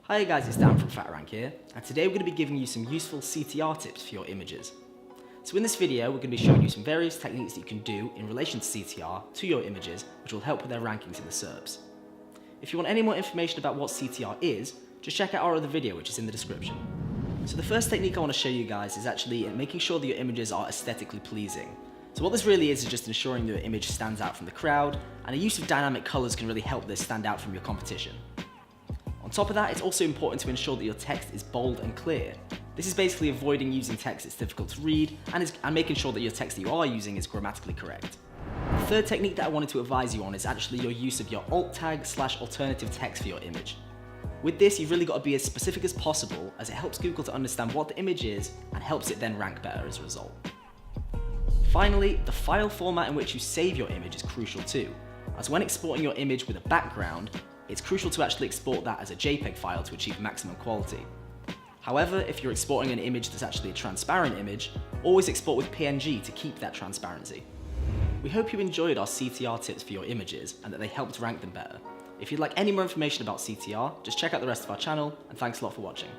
Hi guys, it's Dan from FatRank here, and today we're going to be giving you some useful CTR tips for your images. So in this video, we're going to be showing you some various techniques that you can do in relation to CTR to your images, which will help with their rankings in the SERPs. If you want any more information about what CTR is, just check out our other video, which is in the description. So the first technique I want to show you guys is actually in making sure that your images are aesthetically pleasing. So what this really is just ensuring that your image stands out from the crowd, and a use of dynamic colors can really help this stand out from your competition. On top of that, it's also important to ensure that your text is bold and clear. This is basically avoiding using text that's difficult to read and making sure that your text that you are using is grammatically correct. The third technique that I wanted to advise you on is actually your use of your alt tag / alternative text for your image. With this, you've really got to be as specific as possible, as it helps Google to understand what the image is and helps it then rank better as a result. Finally, the file format in which you save your image is crucial too, as when exporting your image with a background, it's crucial to actually export that as a JPEG file to achieve maximum quality. However, if you're exporting an image that's actually a transparent image, always export with PNG to keep that transparency. We hope you enjoyed our CTR tips for your images and that they helped rank them better. If you'd like any more information about CTR, just check out the rest of our channel, and thanks a lot for watching.